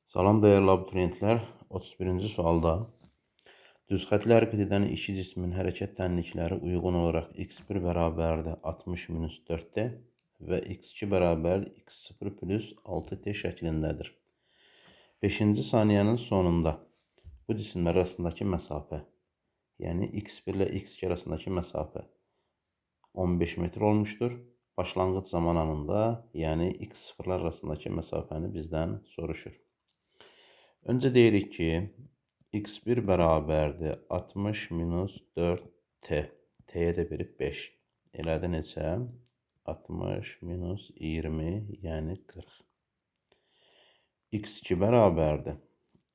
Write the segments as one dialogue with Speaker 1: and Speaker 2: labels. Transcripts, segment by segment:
Speaker 1: Salam dəyərli abituriyentlər, 31-ci sualda düz xətli hərəkət edən iki cismin hərəkət tənlikləri uyğun olaraq x1 bərabərdir 60 minus 4t və x2 bərabərdir x0 plus 6t şəklindədir. 5-ci saniyənin sonunda bu cisimlər arasındakı məsafə, yəni x1 ilə x2 arasındakı məsafə 15 metr olmuşdur. Başlanğıc zaman anında, yəni x0'lar arasındakı məsafəni bizdən soruşur. Öncə deyirik ki, x1 bərabərdir 60 minus 4t. T'yə də verib 5. Elədi neçə? 60 minus 20, yəni 40. x2 bərabərdir.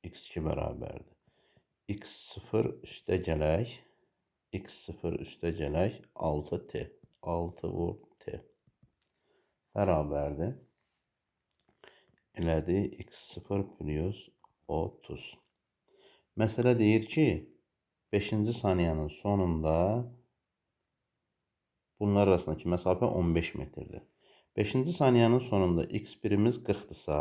Speaker 1: x2 bərabərdir. x0 üstə gələk. x0 üstə gələk 6t. 6 vur t. Bərabərdir. Elədi x0 plus 30. Məsələ deyir ki, 5-ci saniyənin sonunda bunlar arasındakı məsafə 15 metrdir. 5-ci saniyənin sonunda x1'imiz 40'dırsa,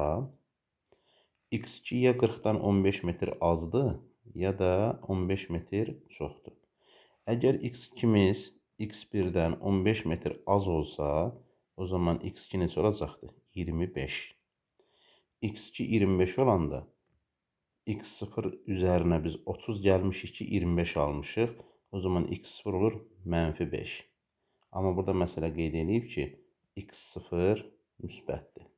Speaker 1: x2 ya 40'dan 15 metr azdır, ya da 15 metr çoxdur. Əgər x2'miz x1'dən 15 metr az olsa, o zaman x2 neçə olacaqdır? 25. x2 25 olanda x0 üzərinə biz 30 gəlmişik ki, 25 almışıq. O zaman x0 olur -5. Amma burada məsələ qeyd edib ki, x0 müsbətdir.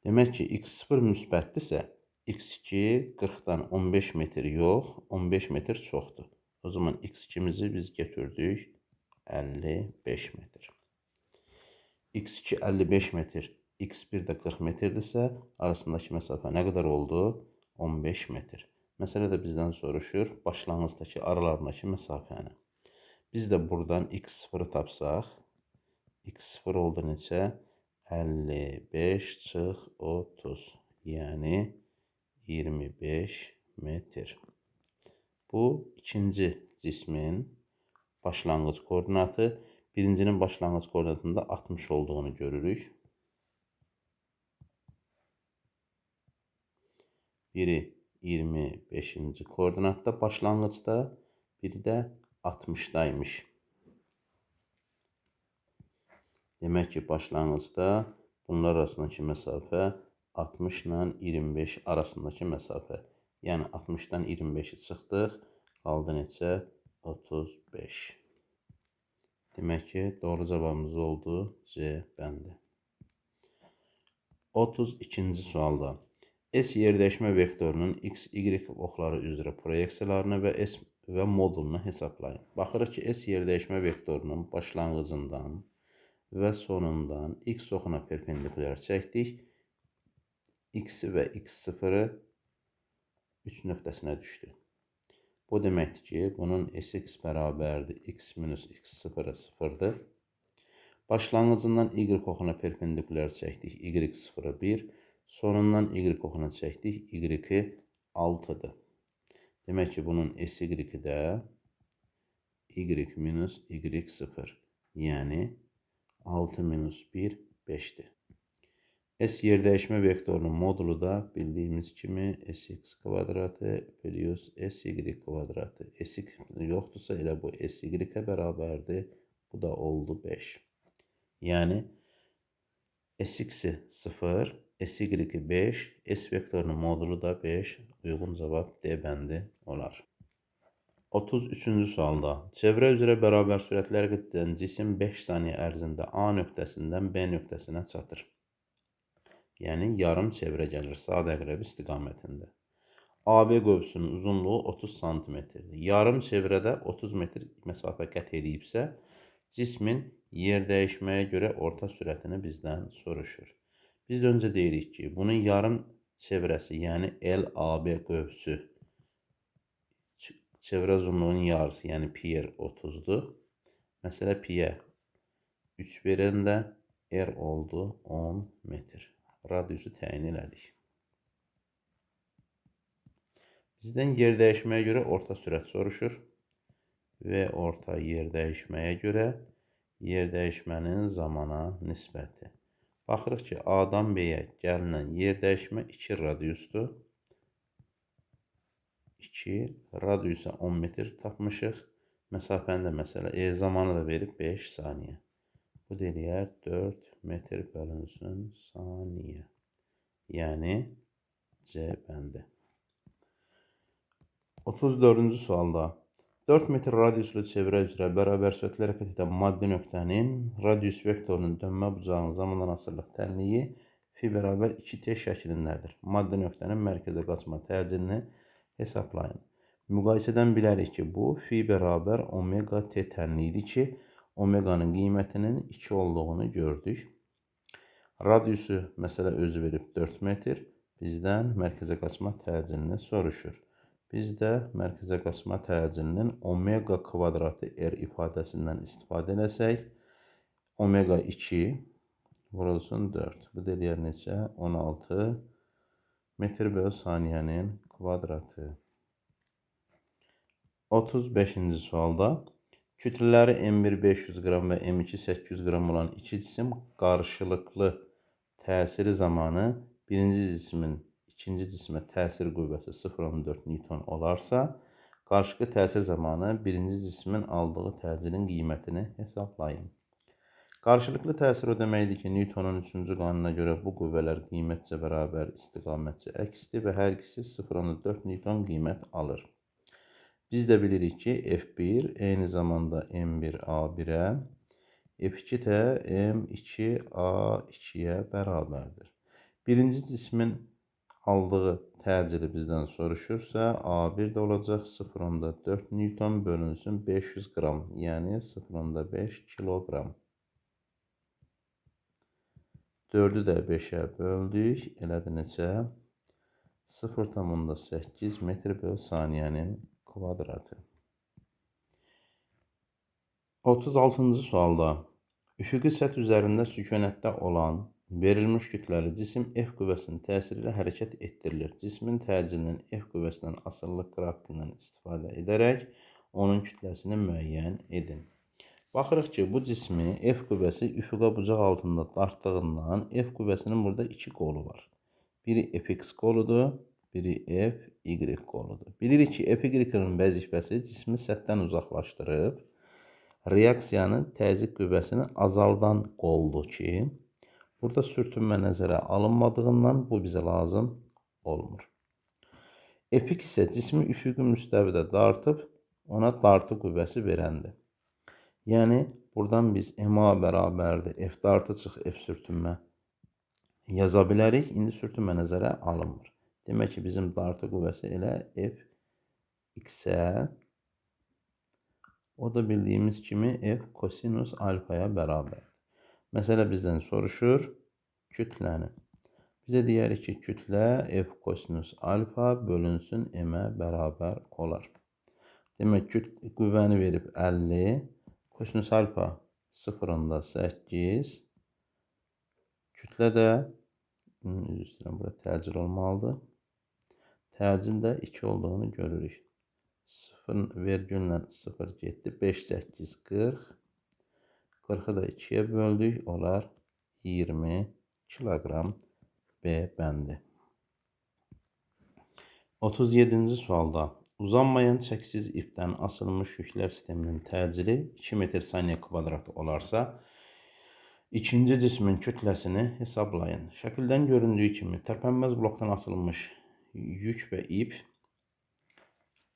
Speaker 1: Demək ki, x0 müsbətdirsə, x2 40'dan 15 metr yox, 15 metr çoxdur. O zaman x2'mizi biz götürdük 55 metr. x2 55 metr, x1 də 40 metrdirsə, arasındakı məsafə nə qədər oldu? 15 metr. Məsələ də bizdən soruşur başlanğıcdakı aralarındakı məsafəni. Biz də buradan x0'ı tapsaq, x0 oldu neçə? 55 çıx 30, yəni 25 metr. Bu ikinci cismin başlanğıc koordinatı. Birincinin başlanğıc koordinatında 60 olduğunu görürük. Biri 25-ci koordinatda başlanğıcda, biri də 60'daymış. Demək ki, başlanğıcda bunlar arasındakı məsafə 60 ilə 25 arasındakı məsafə. Yəni 60'dan 25'i çıxdıq, qaldı neçə? 35. Demək ki, doğru cavabımız oldu C bəndi. 32-ci sualda S yerdəyişmə vektorunun x, y oxları üzrə proyeksiyalarını və S və modulunu hesablayın. Baxırıq ki, S yerdəyişmə vektorunun başlanğıcından və sonundan x oxuna perpendikulyar çəkdik. X və x0'ı 3 nöqtəsinə düşdü. Bu deməkdir ki, bunun sx bərabərdir x minus x0'ı 0'dır. Başlanğıcından y oxuna perpendikulyar çəkdik, y0'ı 1. Sonundan y oxuna çəkdik, y-i 6'dır. Demək ki, bunun sy-i də y minus y0. Yəni 6 minus 1, 5'dir. S yerdəyişmə vektorunun modulu da bildiyimiz kimi sx kvadratı plus sy kvadratı. S yoxdursa elə bu sy-ə bərabərdir. Bu da oldu 5. Yəni sx-i 0, sy-i 5, S vektorunun modulu da 5. Uyğun cavab D bəndi olar. 33-cü sualda çevrə üzrə bərabər sürətlə hərəkət edən cisim 5 saniyə ərzində A nöqtəsindən B nöqtəsinə çatır. Yəni yarım çevrə gəlir sadə əqrəb istiqamətində. AB qövsünün uzunluğu 30 cm-dir. Yarım çevrədə 30 metr məsafə qət edibsə, cismin yer dəyişməyə görə orta sürətini bizdən soruşur. Biz də öncə deyirik ki, bunun yarım çevrəsi, yəni LAB qövsü çevrə uzunluğunun yarısı, yəni pi 30'dur. Məsələ piyə 3 verəndə R oldu 10 metr. Radiusu təyin elədik. Bizdən yer dəyişməyə görə orta sürət soruşur və orta yer dəyişməyə görə yer dəyişmənin zamana nisbəti. Baxırıq ki, A-dan B-yə gəlinən yer dəyişmə 2 radiusdur. 2 radiusa 10 metr tapmışıq. Məsafəni də məsələ zamanı da verib 5 saniyə. Bu deyir 4 metr bölünsün saniyə. Yəni C bəndi. 34-cü sualda 4 metr radiuslu çevrə üzrə bərabər sürətlə hərəkət edən maddi nöqtənin radius vektorunun dönmə bucağının zamandan asırlıq tənliyi fi bərabər 2t şəklindədir. Maddi nöqtənin mərkəzə qaçma təcilini hesablayın. Müqayisədən bilərik ki, bu fi bərabər omega t tənliyidir ki, omeganın qiymətinin 2 olduğunu gördük. Radiusu məsələ özü verib 4 metr. Bizdən mərkəzə qaçma təcilini soruşur. Biz də mərkəzə qaçma təcilinin omega kvadratı r ifadəsindən istifadə etsək, omega 2 vurulsun 4. Bu da eləyər neçə? 16 metr bölü saniyənin kvadratı. 35-ci sualda kütlələri M1 500 qram və M2 800 qram olan iki cisim qarşılıqlı təsiri zamanı birinci cismin ikinci cismə təsir qüvvəsi 0,4 Newton olarsa, qarşılıqlı təsir zamanı birinci cismin aldığı təcilin qiymətini hesablayın. Qarşılıqlı təsir o deməkdir ki, Newtonun 3-cü qanununa görə bu qüvvələr qiymətcə bərabər, istiqamətcə əksdir və hər ikisi 0,4 Newton qiymət alır. Biz də bilirik ki, F1 eyni zamanda M1A1-ə, F2 də M2A2-yə bərabərdir. Birinci cismin aldığı təcili bizdən soruşursa, A1 də olacaq 0,4 Newton bölünsün 500 qram, yəni 0,5 kiloqram. 4-ü də 5-ə böldük, elədir neçə? 0,8 metr bölü saniyənin kvadratı. 36-cı sualda üfüqi səth üzərində sükunətdə olan verilmiş kütləli cisim F qüvvəsinin təsiri ilə hərəkət etdirilir. Cismin təcilinin F qüvvəsindən asılılıq qrafikindən istifadə edərək onun kütləsini müəyyən edin. Baxırıq ki, bu cismi F qüvvəsi üfüqə bucaq altında dartdığından F qüvvəsinin burada iki qolu var. Biri Fx qoludur, biri Fy qoludur. Bilirik ki, Fy-nin vəzifəsi cismi səthdən uzaqlaşdırıb, reaksiyanın təzyiq qüvvəsini azaldan qoldur ki, burada sürtünmə nəzərə alınmadığından bu bizə lazım olmur. Fx isə cismi üfüqi müstəvidə dartıb, ona dartı qüvvəsi verəndir. Yəni, buradan biz MA bərabərdir, F dartıcıq, F sürtünmə yaza bilərik. İndi sürtünmə nəzərə alınmır. Demək ki, bizim dartı qüvvəsi elə Fx-ə, o da bildiyimiz kimi F kosinus alfaya bərabərdir. Məsələ bizdən soruşur kütləni. Bizə deyərik ki, kütlə F kosinus alfa bölünsün M-ə bərabər olar. Demək, qüvvəni verib 50, kosinus alfa 0,8, kütlə də, üzr istəyirəm, burada təcil olmalıdır. Təcil də 2 olduğunu görürük. 0,0 getdi, 5, 8, 40. 40-ı da 2-yə böldük, olar 20 kiloqram B bəndi. 37-ci sualda uzanmayan çəksiz ipdən asılmış yüklər sisteminin təcili 2 metr saniyə kvadratı olarsa, ikinci cismin kütləsini hesablayın. Şəkildən göründüyü kimi, tərpənməz blokdan asılmış yük və ip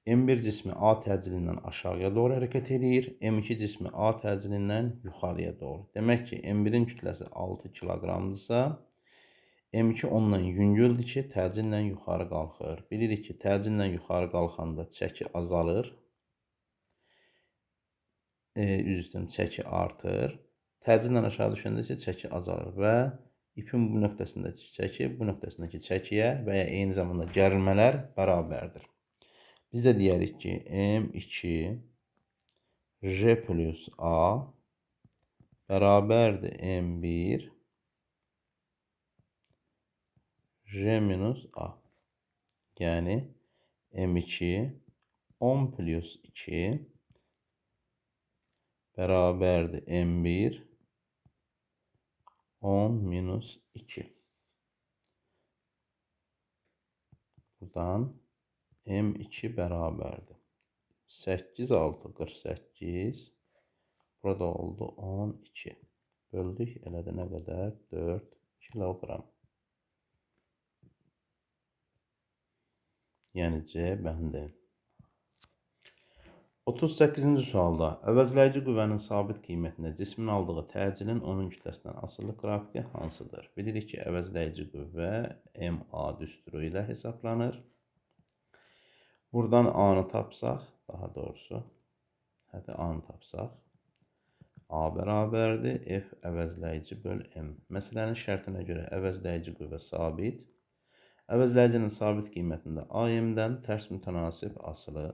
Speaker 1: M1 cismi A təcilindən aşağıya doğru hərəkət edir, M2 cismi A təcilindən yuxarıya doğru. Demək ki, M1-in kütləsi 6 kiloqramdırsa, M2 ondan yüngüldür ki, təcillə yuxarı qalxır. Bilirik ki, təcillə yuxarı qalxanda çəki azalır, çəki artır. Təcillə aşağı düşəndə isə çəki azalır və ipin bu nöqtəsindəki çəki, bu nöqtəsindəki çəkiyə və ya eyni zamanda gərilmələr bərabərdir. Biz də deyərik ki, M2 J plus A bərabərdir M1 J minus A. Yəni, M2 10 plus 2 bərabərdir M1 10 minus 2. Buradan M2 bərabərdir. 8, 6, 48. Burada oldu 12. Böldük, elədi nə qədər? 4 kiloqram. Yəni C bəndi. 38-ci sualda əvəzləyici qüvvənin sabit qiymətində cismin aldığı təcilin onun kütləsindən asılı qrafiki hansıdır? Bilirik ki, əvəzləyici qüvvə MA düsturu ilə hesablanır. Buradan A-nı tapsaq, daha doğrusu, hətta A-nı tapsaq, A bərabərdir F əvəzləyici böl M. Məsələnin şərtinə görə əvəzləyici qüvvə sabit. Əvəzləyicinin sabit qiymətində AM-dən tərs mütənasib asılı.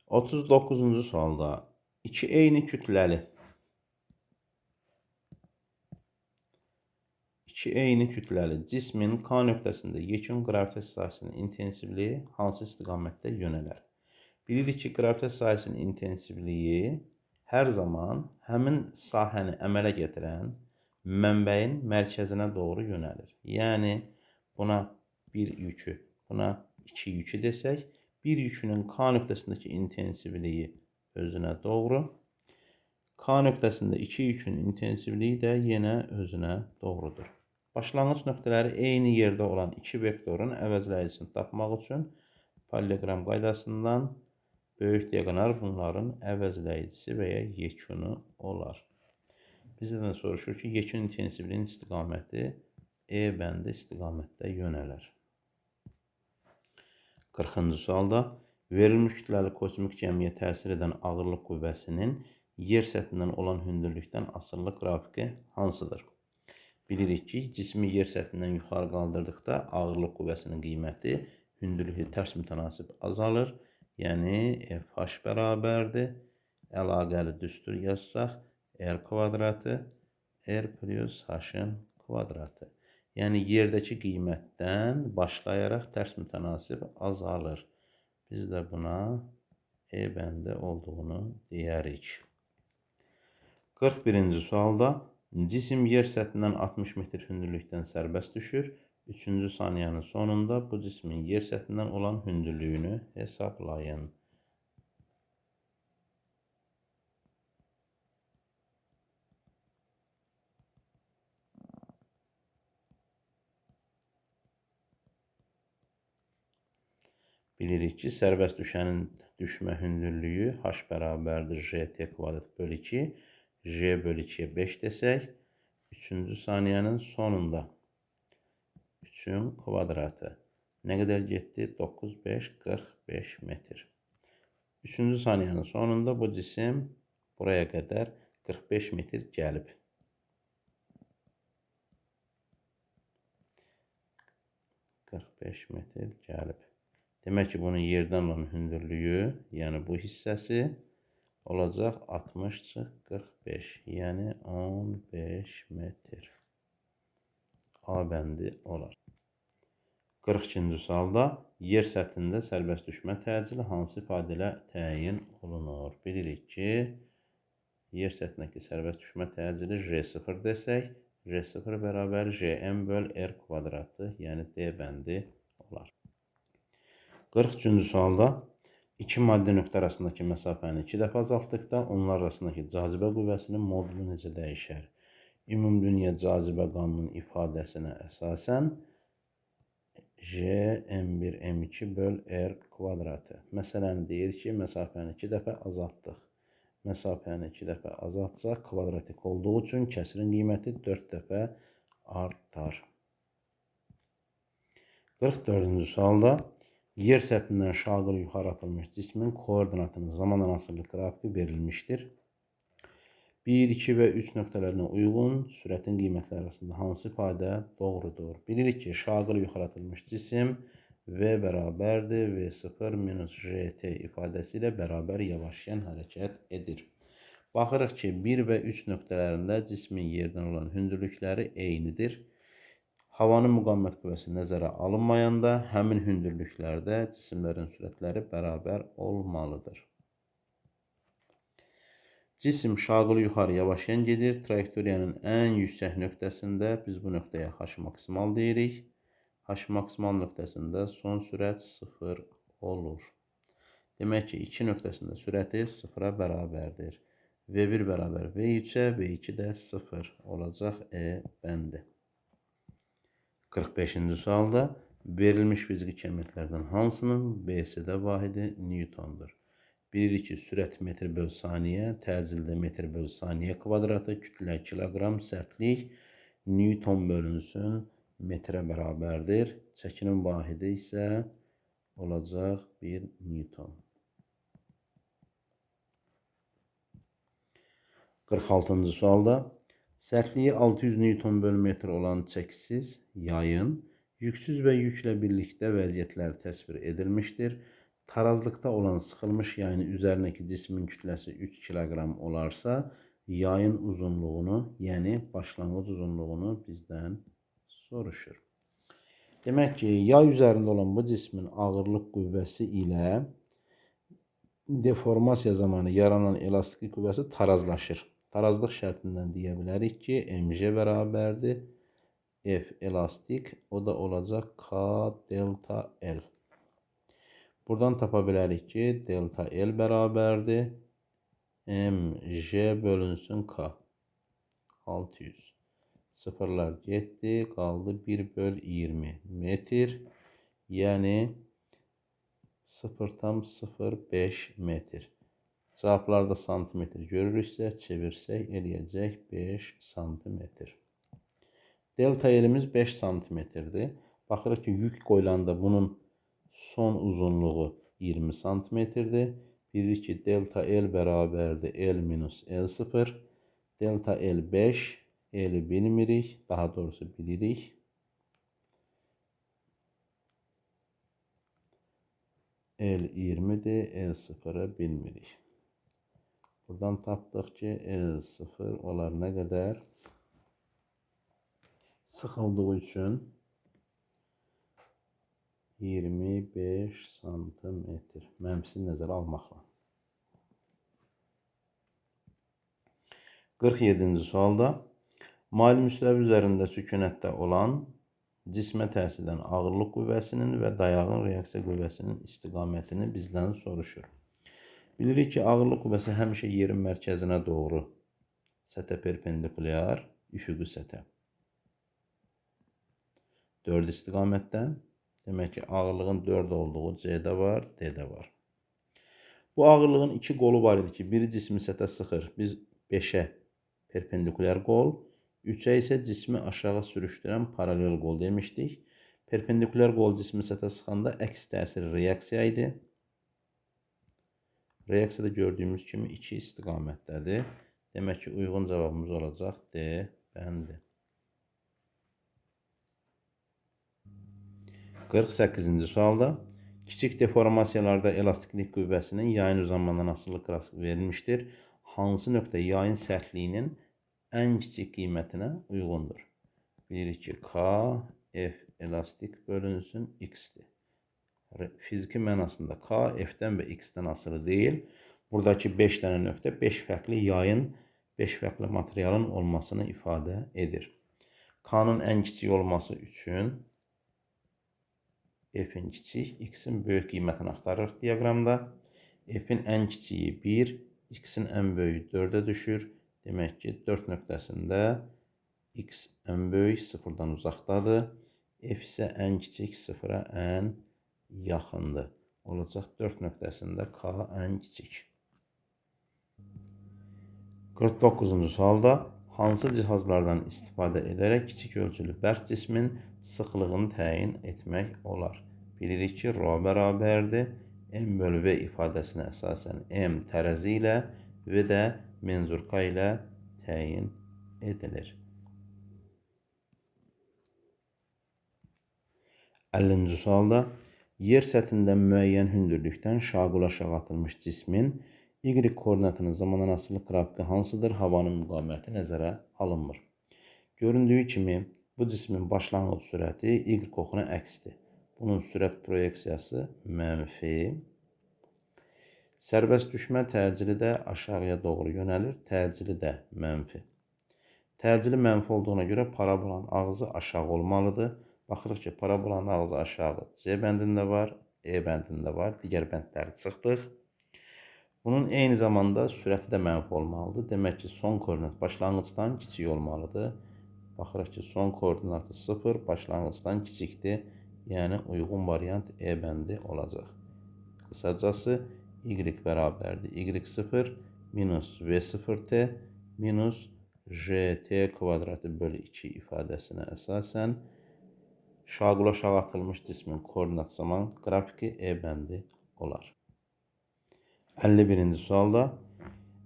Speaker 1: 39-cu sualda iki eyni kütləli cismin K nöqtəsində yekun qravitasiya sahəsinin intensivliyi hansı istiqamətdə yönələr? Bilirik ki, qravitasiya sahəsinin intensivliyi hər zaman həmin sahəni əmələ gətirən mənbəyin mərkəzinə doğru yönəlir. Yəni, buna bir yükü, buna iki yükü desək, bir yükünün K nöqtəsindəki intensivliyi özünə doğru, K nöqtəsində iki yükün intensivliyi də yenə özünə doğrudur. Başlanğıc nöqtələri eyni yerdə olan iki vektorun əvəzləyicisini tapmaq üçün paralleloqram qaydasından böyük diaqonal bunların əvəzləyicisi və ya yekunu olar. Bizdən soruşur ki, yekun intensivliyin istiqaməti E bəndi istiqamətdə yönələr. 40-cı sualda verilmiş kütləli kosmik cəmiyyəyə təsir edən ağırlıq qüvvəsinin yer səthindən olan hündürlükdən asılılıq qrafiki hansıdır? Bilirik ki, cismi yer səthindən yuxarı qaldırdıqda ağırlıq qüvvəsinin qiyməti hündürlüyü tərs mütənasib azalır. Yəni, FH bərabərdir. Əlaqəli düstur yazsaq, R kvadratı, R plus H-ın kvadratı. Yəni, yerdəki qiymətdən başlayaraq tərs mütənasib azalır. Biz də buna E bəndi olduğunu deyərik. 41-ci sualda cisim yer səthindən 60 metr hündürlükdən sərbəst düşür. 3-cü saniyənin sonunda bu cismin yer səthindən olan hündürlüyünü hesablayın. Bilirik ki, sərbəst düşənin düşmə hündürlüyü H bərabərdir JT kvadrat böl 2, J böl 2-yə 5 desək, 3-cü saniyənin sonunda 3-ün kvadratı nə qədər getdi? 9, 5, 45 metr. 3-cü saniyənin sonunda bu cisim buraya qədər 45 metr gəlib. 45 metr gəlib. Demək ki, bunun yerdən olan hündürlüyü, yəni bu hissəsi olacaq 60-45, yəni 15 metr. A bəndi olar. 42-ci sualda yer səthində sərbəst düşmə təcili hansı ifadə ilə təyin olunur? Bilirik ki, yer səthindəki sərbəst düşmə təcili J0 desək, J0 bərabər JM böl R kvadratı, yəni D bəndi olar. 43-cü sualda iki maddi nöqtə arasındakı məsafəni 2 dəfə azaltdıqda onlar arasındakı cazibə qüvvəsinin modulu necə dəyişər? Ümumdünya cazibə qanunun ifadəsinə əsasən J M1 M2 böl R kvadratı. Məsələni deyir ki, məsafəni 2 dəfə azaltdıq. Məsafəni 2 dəfə azaltsaq, kvadratik olduğu üçün kəsirin qiyməti 4 dəfə artar. 44-cü sualda yer səthindən şaqıl yuxarı atılmış cismin koordinatının zamanla asılı qrafiki verilmişdir. 1, 2 və 3 nöqtələrinə uyğun sürətin qiymətləri arasında hansı ifadə doğrudur? Bilirik ki, şaqıl yuxarı atılmış cisim V bərabərdir V0 minus JT ifadəsi ilə bərabər yavaşlayan hərəkət edir. Baxırıq ki, 1 və 3 nöqtələrində cismin yerdən olan hündürlükləri eynidir. Havanın müqavimət qüvvəsi nəzərə alınmayanda həmin hündürlüklərdə cisimlərin sürətləri bərabər olmalıdır. Cisim şaqılı yuxarı yavaşayan gedir. Trayektoriyanın ən yüksək nöqtəsində biz bu nöqtəyə h maksimal deyirik. H maksimal nöqtəsində son sürət 0 olur. Demək ki, 2 nöqtəsində sürəti 0-a bərabərdir. V1 bərabər V3-ə, V2 də 0 olacaq E bəndi. 45-ci sualda verilmiş fiziki kəmiyyətlərdən hansının BSD vahidi Newtondur? Bilirik ki, sürət metr böl saniyə, təcildə metr böl saniyə kvadratı, kütlə kiloqram, sərtlik Newton bölünsün metrə bərabərdir. Çəkinin vahidi isə olacaq 1 Newton. 46-cı sualda sərtliyi 600 Newton bölü metr olan çəkisiz yayın yüksüz və yüklə birlikdə vəziyyətləri təsvir edilmişdir. Tarazlıqda olan sıxılmış yayın üzərindəki cismin kütləsi 3 kiloqram olarsa, yayın uzunluğunu, yəni başlanğıc uzunluğunu bizdən soruşur. Demək ki, yay üzərində olan bu cismin ağırlıq qüvvəsi ilə deformasiya zamanı yaranan elastik qüvvəsi tarazlaşır. Tarazlıq şərtindən deyə bilərik ki, mg bərabərdir F elastik, o da olacaq K delta L. Buradan tapa bilərik ki, delta L bərabərdir mg bölünsün K. 600. Sıfırlar getdi, qaldı 1 böl 20 metr. Yəni 0,05 metr. Cavablarda santimetr görürüksə, çevirsək eləyəcək 5 santimetr. Delta elimiz 5 santimetrdir. Baxırıq ki, yük qoyulanda bunun son uzunluğu 20 santimetrdir. Bilirik ki, delta L bərabərdir L minus L0. Delta L 5, L-i bilmirik, daha doğrusu bilirik. L 20'dir, L0'ı bilmirik. Buradan tapdıq ki, L0 olar nə qədər? Sıxıldığı üçün 25 santimetr. Mənfisi nəzərə almaqla. 47-ci sualda mail müstəvi üzərində sükunətdə olan cismə təsir edən ağırlıq qüvvəsinin və dayağın reaksiya qüvvəsinin istiqamətini bizdən soruşur. Bilirik ki, ağırlıq qüvvəsi həmişə yerin mərkəzinə doğru sətə perpendikulyar, üfüqi sətə. 4 istiqamətdən, demək ki, ağırlığın 4 olduğu C-də var, D-də var. Bu ağırlığın 2 qolu var idi ki, biri cismi sətə sıxır. Biz 5-ə perpendikulyar qol, 3-ə isə cismi aşağı sürüşdürən paralel qol demişdik. Perpendikulyar qol cismi sətə sıxanda əks təsir reaksiya idi. Reaksiyada gördüyümüz kimi 2 istiqamətdədir. Demək ki, uyğun cavabımız olacaq D bəndi. 48-ci sualda kiçik deformasiyalarda elastiklik qüvvəsinin yayın uzanmadan asılı qrafiki verilmişdir. Hansı nöqtə yayın sərtliyinin ən kiçik qiymətinə uyğundur? Bilirik ki, K, F elastik bölünsün X-dir. Fiziki mənasında K, F-dən və X-dən asılı deyil. Buradakı 5 dənə nöqtə 5 fərqli yayın, 5 fərqli materialın olmasını ifadə edir. K-nın ən kiçik olması üçün F-in kiçik, X-in böyük qiymətini axtarırıq diaqramda. F-in ən kiçiyi 1, X-in ən böyüyü 4-ə düşür. Demək ki, 4 nöqtəsində X ən böyük 0-dan uzaqdadır. F isə ən kiçik 0-a ən yaxındır. Olacaq 4 nöqtəsində K ən kiçik. 49-cu sualda hansı cihazlardan istifadə edərək kiçik ölçülü bərk cismin sıxlığını təyin etmək olar? Bilirik ki, ρ bərabərdir M bölü V ifadəsinə əsasən M tərəzi ilə V də menzurka ilə təyin edilir. 50-ci sualda yer səthindən müəyyən hündürlükdən şaqul aşağı atılmış cismin Y koordinatının zamandan asılı qrafiki hansıdır? Havanın müqaviməti nəzərə alınmır. Göründüyü kimi bu cismin başlanğıc sürəti Y oxuna əksdir. Bunun sürət proyeksiyası mənfi. Sərbəst düşmə təcili də aşağıya doğru yönəlir, təcili də mənfi. Təcili mənfi olduğuna görə parabolanın ağzı aşağı olmalıdır. Baxırıq ki, parabolanın ağzı aşağı C bəndində var, E bəndində var. Digər bəndləri çıxdıq. Bunun eyni zamanda sürəti də mənfi olmalıdır. Demək ki, son koordinat başlanğıcdan kiçik olmalıdır. Baxırıq ki, son koordinatı 0, başlanğıcdan kiçikdir. Yəni, uyğun variant E bəndi olacaq. Qısacası, y bərabərdir. Y0 minus V0t minus gt kvadratı bölü 2 ifadəsinə əsasən şaqul-aşağı atılmış cismin koordinat zaman qrafiki E bəndi olar. 51-ci sualda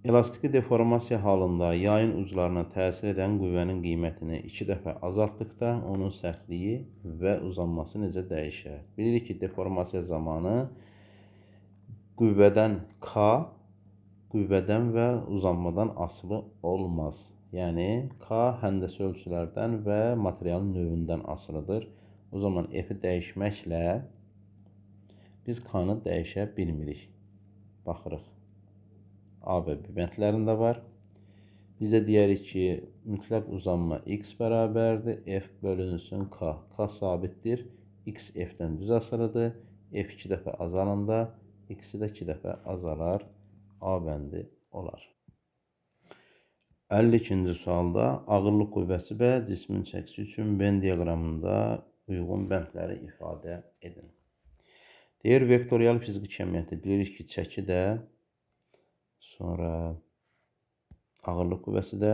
Speaker 1: elastiki deformasiya halında yayın uclarına təsir edən qüvvənin qiymətini 2 dəfə azaltdıqda onun sərtliyi və uzanması necə dəyişər? Bilirik ki, deformasiya zamanı qüvvədən K, qüvvədən və uzanmadan asılı olmaz. Yəni, K həndəsi ölçülərdən və materialın növündən asılıdır. O zaman F-i dəyişməklə biz K-nı dəyişə bilmirik. Baxırıq. A və B bəndlərində var. Bizə deyərik ki, mütləq uzanma x bərabərdir. F bölünsün K. K sabitdir. X F-dən düz asılıdır. F 2 dəfə azalanda x-i də 2 dəfə azalar. A bəndi olar. 52-ci sualda ağırlıq qüvvəsi və cismin çəkisi üçün Venn diaqramında uyğun bəndləri ifadə edin. Deyir, vektorial fiziki kəmiyyəti bilirik ki, çəki də, sonra ağırlıq qüvvəsi də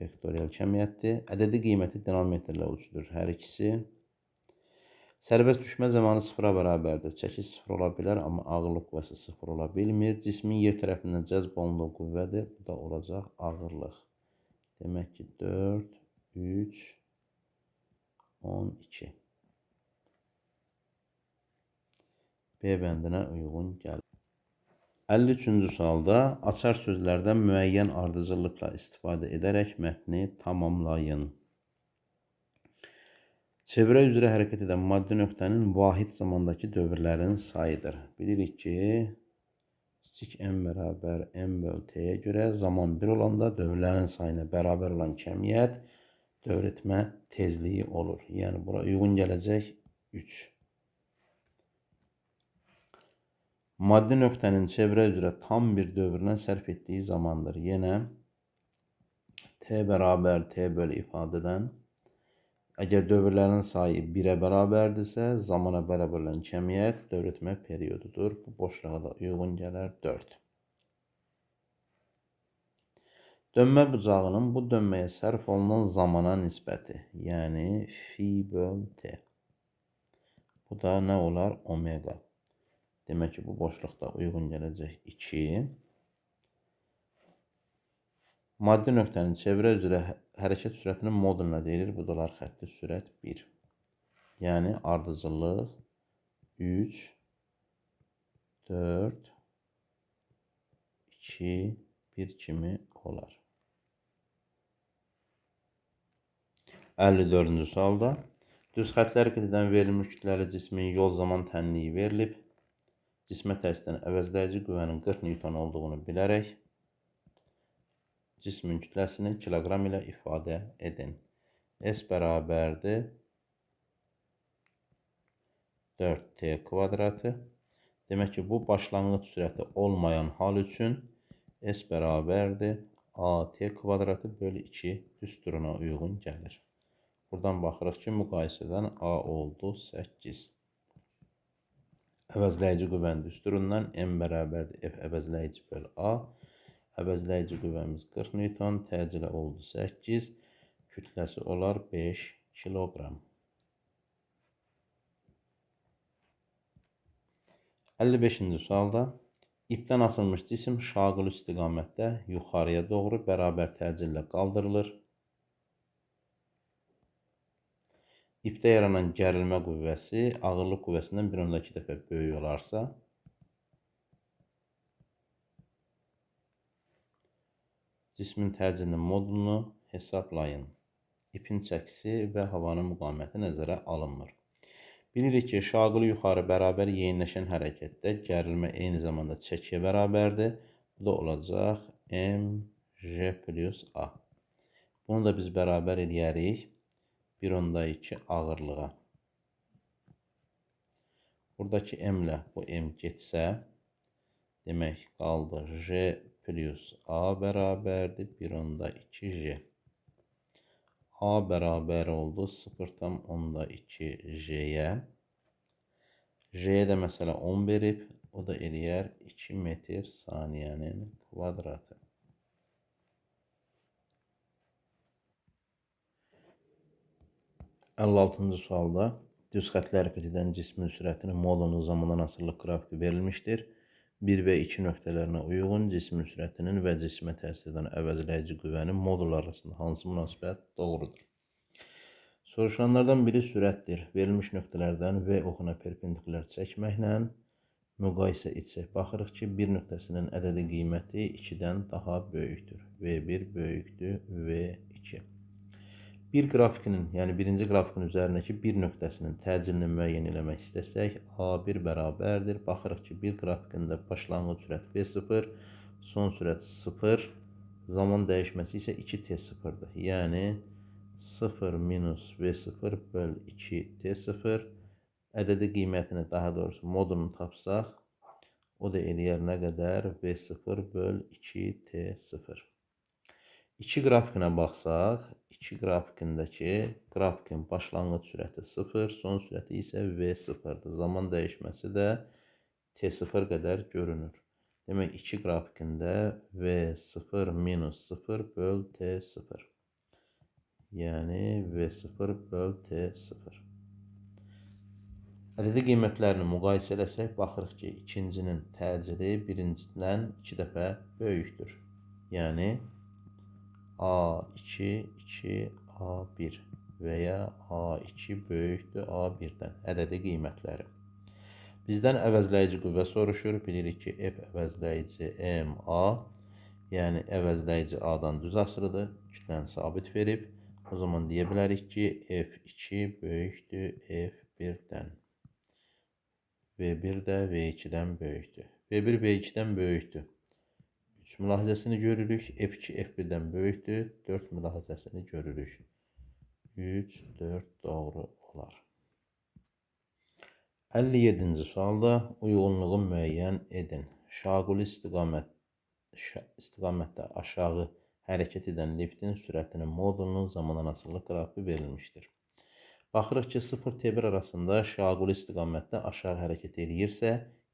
Speaker 1: vektorial kəmiyyətdir. Ədədi qiyməti denominatorla ölçülür hər ikisi. Sərbəst düşmə zamanı 0-a bərabərdir. Çəki 0 ola bilər, amma ağırlıq qüvvəsi 0 ola bilmir. Cismin yer tərəfindən cəzb olunduğu qüvvədir. Bu da olacaq ağırlıq. Demək ki, 4, 3, 12. B bəndinə uyğun gəlir. 53-cü sualda açar sözlərdən müəyyən ardıcıllıqla istifadə edərək mətni tamamlayın. Çevrə üzrə hərəkət edən maddi nöqtənin vahid zamandakı dövrlərin sayıdır. Bilirik ki, kiçik m bərabər m böl t-yə görə zaman 1 olanda dövrlərin sayına bərabər olan kəmiyyət dövr etmə tezliyi olur. Yəni, bura uyğun gələcək 3. Maddi nöqtənin çevrə üzrə tam bir dövrünə sərf etdiyi zamandır. Yenə t bərabər t bölü ifadədən əgər dövrlərin sayı 1-ə bərabərdirsə, zamana bərabər olan kəmiyyət dövr etmə periodudur. Bu boşluğa da uyğun gələr 4. Dönmə bucağının bu dönməyə sərf olunan zamana nisbəti, yəni fi böl t. Bu da nə olar? Omega. Demək ki, bu boşluqda uyğun gələcək 2. Maddi nöqtənin çevrə üzrə hərəkət sürətinin moduluna deyilir. Bu da olar xətti sürət 1. Yəni, ardıcıllıq 3, 4, 2, 1 kimi olar. 54-cü sualda düz xətlə hərəkət edən verilmiş kütləli cismin yol zaman tənliyi verilib. Cismə təsir edən əvəzləyici qüvvənin 40 Newton olduğunu bilərək cismin kütləsini kiloqram ilə ifadə edin. S bərabərdir 4t kvadratı. Demək ki, bu başlanğıc sürəti olmayan hal üçün S bərabərdir AT kvadratı bölü 2 düsturuna uyğun gəlir. Buradan baxırıq ki, müqayisədən A oldu 8. Əvəzləyici qüvvənin düsturundan M bərabərdir F əvəzləyici bölü A. Əvəzləyici qüvvəmiz 40 Newton, təcili oldu 8, kütləsi olar 5 kiloqram. 55-ci sualda ipdən asılmış cisim şaquli istiqamətdə yuxarıya doğru bərabər təcillə qaldırılır. İpdə yaranan gərilmə qüvvəsi ağırlıq qüvvəsindən 1,2 dəfə böyük olarsa, cismin təcilinin modulunu hesablayın. İpin çəkisi və havanın müqaməti nəzərə alınmır. Bilirik ki, şaquli yuxarı bərabər yeyinləşən hərəkətdə gərilmə eyni zamanda çəkiyə bərabərdir. Bu da olacaq mj plus a. Bunu da biz bərabər eləyərik 1/2 ağırlığa. Buradakı m ilə bu m getsə, demək qaldı j plus a bərabərdir 1/2 j. A bərabər oldu 0,2 j-yə. J-yə də məsələ 10 verib, o da eləyər 2 metr saniyənin kvadratı. Əlli altıncı sualda düz xətlə hərəkət edən cismin sürətinin modulunun zamandan asılılıq qrafiki verilmişdir. 1 və 2 nöqtələrinə uyğun cismin sürətinin və cismə təsir edən əvəzləyici qüvvənin modulları arasında hansı münasibət doğrudur? Soruşulanlardan biri sürətdir. Verilmiş nöqtələrdən V oxuna perpendikulyar çəkməklə müqayisə etsək, baxırıq ki, bir nöqtəsinin ədədi qiyməti 2-dən daha böyükdür. V1 böyükdür V2. Bir qrafikinin, yəni birinci qrafikin üzərindəki bir nöqtəsinin təcilini müəyyən eləmək istəsək, A1 bərabərdir. Baxırıq ki, bir qrafikində başlanğıc sürət V0, son sürət 0, zaman dəyişməsi isə 2T0-dır. Yəni 0 minus V0 böl 2T0 ədədi qiymətini, daha doğrusu modulunu tapsaq, o da eləyər nə qədər? V0 böl 2T0. 2 qrafikinə baxsaq, 2 qrafikindəki grafikin başlanğıc sürəti 0, son sürəti isə V0-dır. Zaman dəyişməsi də T0 qədər görünür. Demək, 2 qrafikində V0 minus 0 böl T0. Yəni V0 böl T0. Ədədi qiymətlərini müqayisə eləsək, baxırıq ki, ikincinin təcili birincisindən 2 dəfə böyükdür. Yəni A2, 2, A1 və ya A2 böyükdür A1-dən ədədi qiymətləri. Bizdən əvəzləyici qüvvə soruşur. Bilirik ki, F əvəzləyici MA, yəni əvəzləyici A-dan düz asılıdır. Kütləni sabit verib. O zaman deyə bilərik ki, F2 böyükdür F1-dən. V1 də V2-dən böyükdür. V1 V2-dən böyükdür. 3 mülahizəsini görürük. F2 F1-dən böyükdür. 4 mülahizəsini görürük. 3, 4 doğru olar. 57-ci sualda uyğunluğu müəyyən edin. Şaquli istiqamətdə aşağı hərəkət edən liftin sürətinin modulunun zamandan asılılıq qrafiki verilmişdir. Baxırıq ki, 0T1 arasında şaquli istiqamətdə aşağı hərəkət edirsə,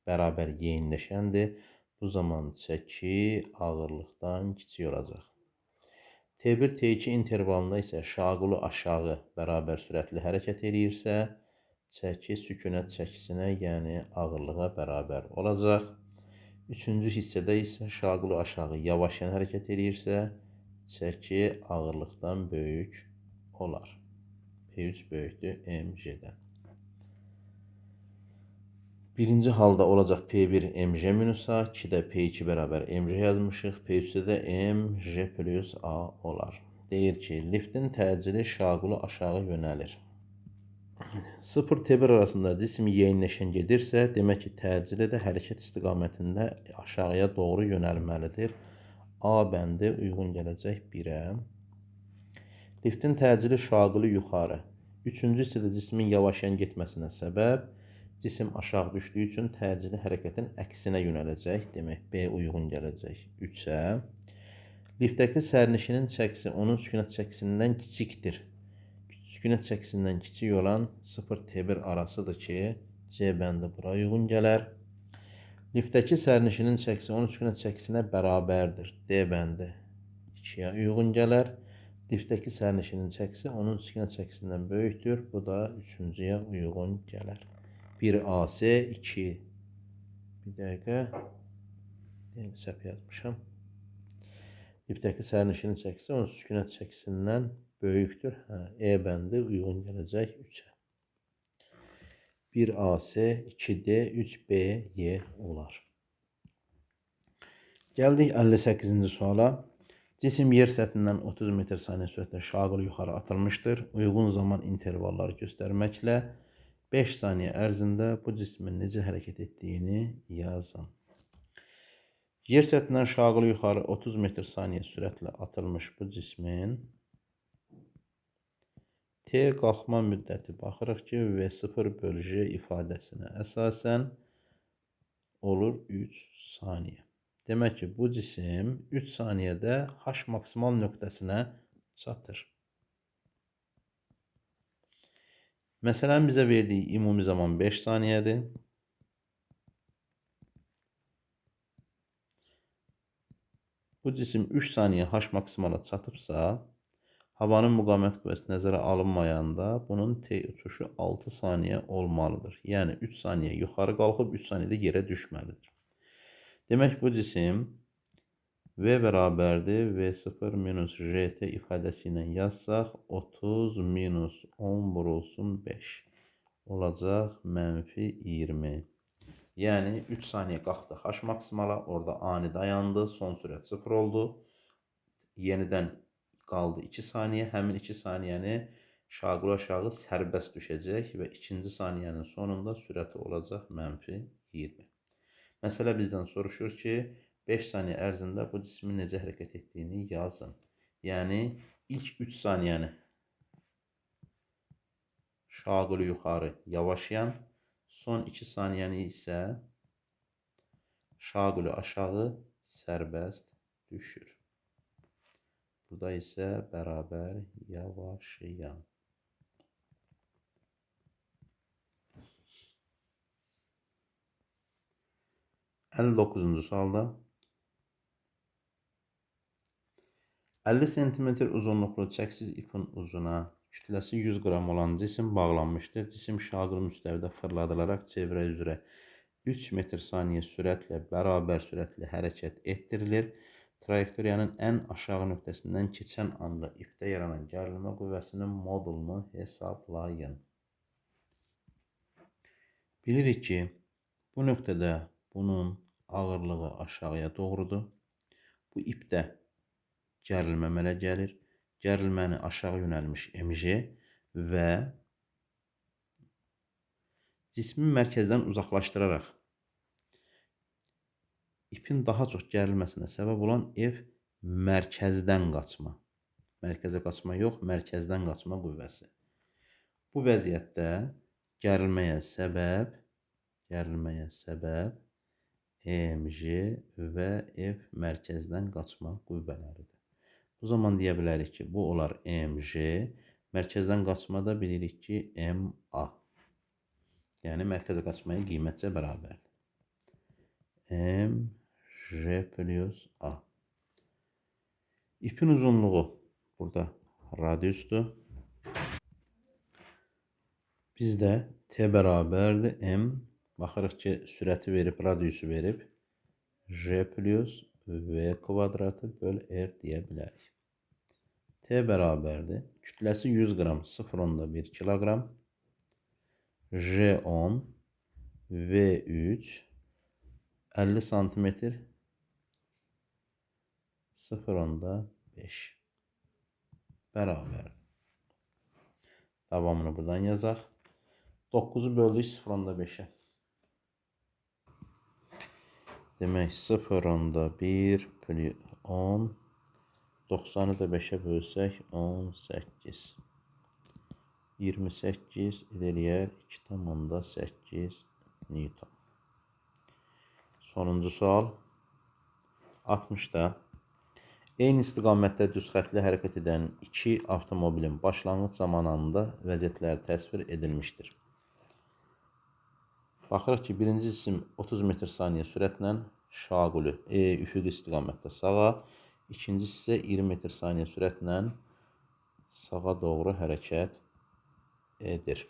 Speaker 1: bərabər yeyinləşəndir. Bu zaman çəki ağırlıqdan kiçik olacaq. T1, T2 intervalında isə şaquli aşağı bərabər sürətli hərəkət edirsə, çəki sükunət çəkisinə, yəni ağırlığa bərabər olacaq. Üçüncü hissədə isə şaquli aşağı yavaşyan hərəkət edirsə, çəki ağırlıqdan böyük olar. P3 böyükdür MJ-dən. Birinci halda olacaq P1 MJ minus A, 2-də P2 bərabər MJ yazmışıq. P3-də də MJ plus A olar. Deyir ki, liftin təcili şaquli aşağı yönəlir. 0T1 arasında cisim yeyinləşən gedirsə, demək ki, təcili də hərəkət istiqamətində aşağıya doğru yönəlməlidir. A bəndi uyğun gələcək 1-ə. Liftin təcili şaquli yuxarı. Üçüncü hissədə cismin yavaşyan getməsinə səbəb, cisim aşağı düşdüyü üçün təcili hərəkətin əksinə yönələcək. Demək, B uyğun gələcək 3-ə. Liftdəki sərnişinin çəkisi onun sükunət çəkisindən kiçikdir. Sükunət çəkisindən kiçik olan 0T1 arasıdır ki, C bəndi bura uyğun gələr. Liftdəki sərnişinin çəkisi onun sükunət çəkisinə bərabərdir. D bəndi 2-yə uyğun gələr. Liftdəki sərnişinin çəkisi onun sükunət çəkisindən böyükdür. Bu da 3-cüyə uyğun gələr. 1AC 2. Bir dəqiqə. Səhv yazmışam. Liftdəki sərnişinin çəkisi onun sükunət çəkisindən böyükdür. E bəndi uyğun gələcək 3-ə. 1AC, 2D, 3BY olar. Gəldik 58-ci suala. Cisim yer səthindən 30 metr/saniyə sürətlə şaquli yuxarı atılmışdır. Uyğun zaman intervalları göstərməklə 5 saniye ərzində bu cismin necə hərəkət etdiyini yazın. Yer səthindən şaqılı yuxarı 30 metr saniyə sürətlə atılmış bu cismin T qalxma müddəti baxırıq ki, V0 bölü J ifadəsinə əsasən olur 3 saniyə. Demək ki, bu cisim 3 saniyədə H maksimal nöqtəsinə çatır. Məsələn, bizə verdiyi ümumi zaman 5 saniyədir. Bu cisim 3 saniyə H maksimala çatıbsa, havanın müqavimət qüvvəsi nəzərə alınmayanda bunun T uçuşu 6 saniyə olmalıdır. Yəni 3 saniyə yuxarı qalxıb 3 saniyədə yerə düşməlidir. Demək bu cisim V bərabərdir V0 minus JT ifadəsi ilə yazsaq 30 minus 10 vurulsun 5 olacaq mənfi 20. Yəni 3 saniyə qalxdı H maksimala, orada ani dayandı, son sürət 0 oldu. Yenidən qaldı 2 saniyə, həmin 2 saniyəni şaqül aşağı sərbəst düşəcək və ikinci saniyənin sonunda sürəti olacaq mənfi 20. Məsələ bizdən soruşur ki, 5 saniyə ərzində bu cismin necə hərəkət etdiyini yazın. Yəni, ilk 3 saniyəni şaqülü yuxarı yavaşayan, son 2 saniyəni isə şaqülü aşağı sərbəst düşür. Burada isə bərabər yavaşayan. 59-cu sualda 50 cm uzunluqlu çəksiz ipin ucuna kütləsi 100 qram olan cisim bağlanmışdır. Cisim şaqıl müstəvidə fırladılaraq çevrə üzrə 3 metr saniyə sürətlə bərabər sürətlə hərəkət etdirilir. Trayektoriyanın ən aşağı nöqtəsindən keçən anda ipdə yaranan gərilmə qüvvəsinin modulunu hesablayın. Bilirik ki, bu nöqtədə bunun ağırlığı aşağıya doğrudur. Bu ipdə gərilmə əmələ gəlir. Gərilməni aşağı yönəlmiş MJ və cismin mərkəzdən uzaqlaşdıraraq ipin daha çox gərilməsinə səbəb olan F mərkəzdən qaçma. Mərkəzə qaçma yox, mərkəzdən qaçma qüvvəsi. Bu vəziyyətdə gərilməyə səbəb MJ və F mərkəzdən qaçma qüvvələridir. Bu zaman deyə bilərik ki, bu olar MJ, mərkəzdən qaçmada bilirik ki, MA. Yəni, mərkəzə qaçmaya qiymətcə bərabərdir. MJ plus A. İpin uzunluğu burada radiusdur. Bizdə T bərabərdir M. Baxırıq ki, sürəti verib, radiusu verib. J plus V kvadratı böl R deyə bilərik. T bərabərdir. Kütləsi 100 qram, 0,1 kiloqram. J 10, V 3, 50 santimetr, 0,5 bərabərdir. Davamını buradan yazaq. 9'u böldük 0,5'e. Demək 0,1 bölü 10. 90'ı da 5'e bölsək 18. 28 eləyər 2,8 Newton. Sonuncu sual. 60'da eyni istiqamətdə düz xətlə hərəkət edən iki avtomobilin başlanğıc zamanında vəziyyətləri təsvir edilmişdir. Baxırıq ki, birinci cisim 30 metr saniyə sürətlə şaqülü üfüqi istiqamətdə sağa, ikincisi isə 20 metr saniyə sürətlə sağa doğru hərəkət edir.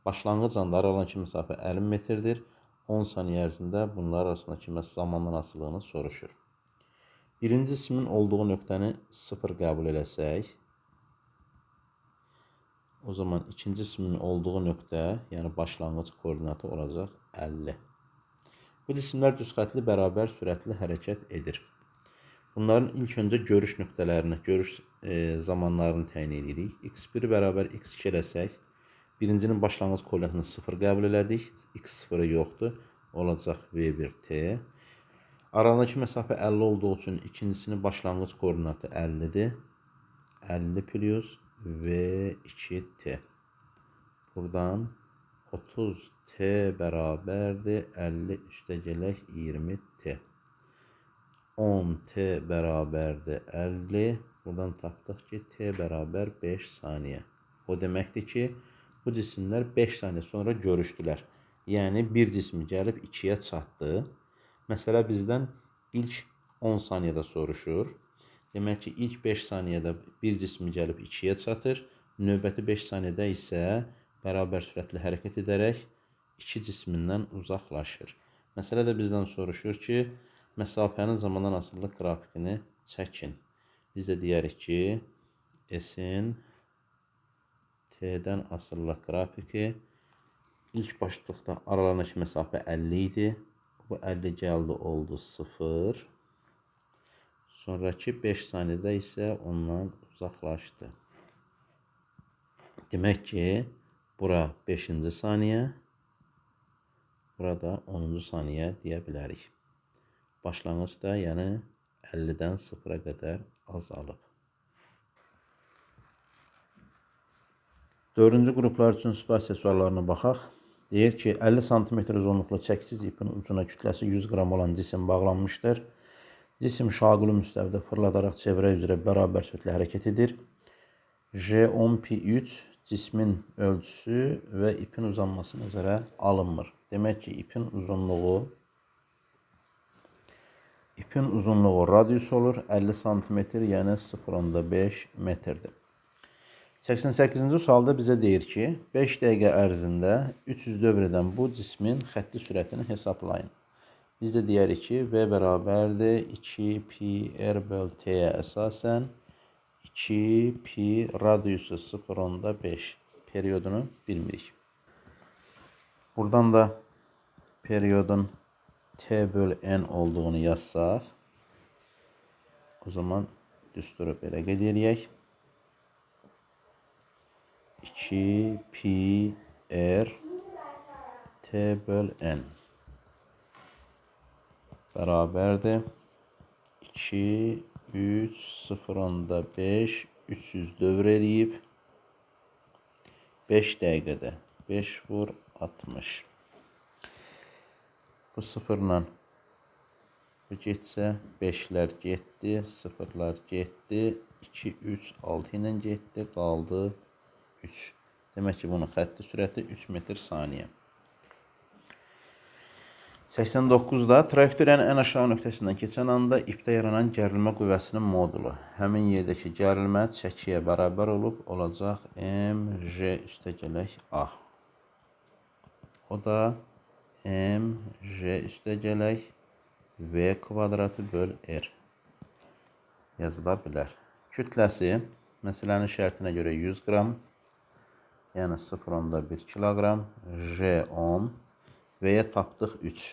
Speaker 1: Başlanğıc anda aralarındakı məsafə 50 metrdir. 10 saniyə ərzində bunlar arasındakı zamandan asılılığını soruşur. Birinci cismin olduğu nöqtəni 0 qəbul eləsək, o zaman ikinci cismin olduğu nöqtə, yəni başlanğıc koordinatı olacaq 50. Bu cisimlər düz xətli bərabər sürətli hərəkət edir. Bunların ilk öncə görüş nöqtələrini, görüş zamanlarını təyin edirik. X1 bərabər X2 eləsək, Birincinin başlanğıc koordinatını 0 qəbul elədik. X0 yoxdur. Olacaq V1T. Aralarındakı məsafə 50 olduğu üçün ikincisinin başlanğıc koordinatı 50-dir. 50 plus V2T. Buradan 30T bərabərdir 50 üstəgələk 20T. 10T bərabərdir 50. Buradan tapdıq ki, T bərabər 5 saniyə. O deməkdir ki, bu cisimlər 5 saniyə sonra görüşdülər. Yəni, bir cismi gəlib 2-yə çatdı. Məsələ bizdən ilk 10 saniyədə soruşur. Demək ki, ilk 5 saniyədə bir cismi gəlib 2-yə çatır. Növbəti 5 saniyədə isə bərabər sürətlə hərəkət edərək 2 cismindən uzaqlaşır. Məsələ də bizdən soruşur ki, məsafənin zamandan asılılıq qrafikini çəkin. Biz də deyərik ki, S-in T-dən asılılıq qrafiki ilk başlıqda aralarındakı məsafə 50 idi. Bu 50 gəldi oldu 0. Sonraki 5 saniyədə isə ondan uzaqlaşdı. Demək ki, bura 5-ci saniyə, burada 10-cu saniyə deyə bilərik. Başlanğıc da, yəni 50-dən 0-a qədər azalıb. 4-cü qruplar üçün situasiya suallarına baxaq. Deyir ki, 50 sm uzunluqlu çəksiz ipin ucuna kütləsi 100 qram olan cisim bağlanmışdır. Cisim şaquli müstəvidə fırladaraq çevrə üzrə bərabər sürətlə hərəkət edir. J10P3 cismin ölçüsü və ipin uzanması nəzərə alınmır. Demək ki, ipin uzunluğu radius olur 50 sm, yəni 0,5 metrdir. 88-ci sualda bizə deyir ki, 5 dəqiqə ərzində 300 dövr edən bu cismin xətti sürətini hesablayın. Biz də deyərik ki, V bərabərdir 2πr böl T-yə əsasən 2π radiusu 0,5 periyodunu bilmirik. Buradan da periyodun T böl N olduğunu yazsaq, o zaman düsturu belə qeyd edək. 2πr T böl N bərabərdir 2, 3, 0,5, 300 dövr edib 5 dəqiqədə 5 vur 60. Bu sıfırla bu getsə 5'lər getdi, 0'lar getdi, 2, 3, 6 ilə getdi, qaldı 3. Demək ki, bunun xətti sürəti 3 metr saniyə. 89-da trayektoriyanın ən aşağı nöqtəsindən keçən anda ipdə yaranan gərilmə qüvvəsinin modulu həmin yerdəki gərilmə çəkiyə bərabər olacaq mj üstəgələk a. O da mj üstəgələk v kvadratı böl r yazıla bilər. Kütləsi məsələnin şərtinə görə 100 qram, yəni 0,1 kiloqram, J10 V-yə tapdıq 3.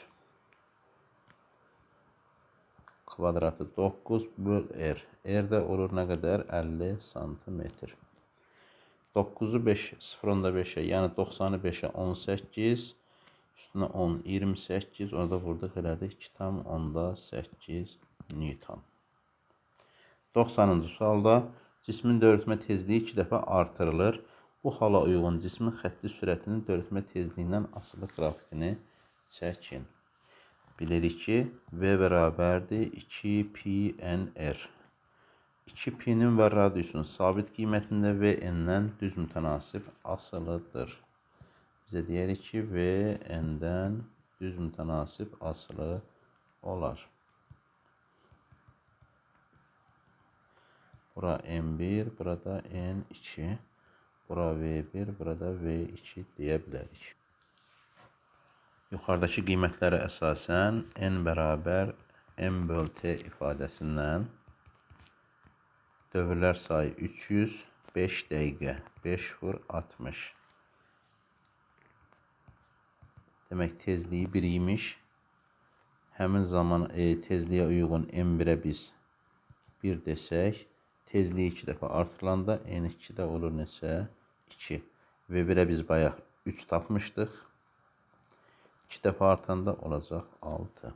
Speaker 1: Kvadratı 9 böl R. R də olur nə qədər? 50 santimetr. 9'u 5, 0,5'e yəni 90'ı 5'e 18, üstünə 10, 28, orada vurduq elədik 2,8 Newton. 90-cı sualda cismin dövretmə tezliyi 2 dəfə artırılır. Bu hala uyğun cismin xətti sürətinin dövretmə tezliyindən asılı qrafikini çəkin. Bilirik ki, V bərabərdir 2πnr. 2π'nin və radiusun sabit qiymətində VN-dən düz mütənasib asılıdır. Bizə deyirik ki, VN-dən düz mütənasib asılı olar. Bura N1, burada N2. Bura V1, burada V2 deyə bilərik. Yuxarıdakı qiymətlərə əsasən N bərabər M böl T ifadəsindən dövrlər sayı 300, 5 dəqiqə, 5 vur 60. Demək tezliyi 1 imiş. Həmin zaman tezliyə uyğun M1'ə biz 1 desək, tezliyi 2 dəfə artırılanda N2 də olur neçə? 2. V1'e biz bayaq 3 tapmışdıq. 2 dəfə artanda olacaq 6.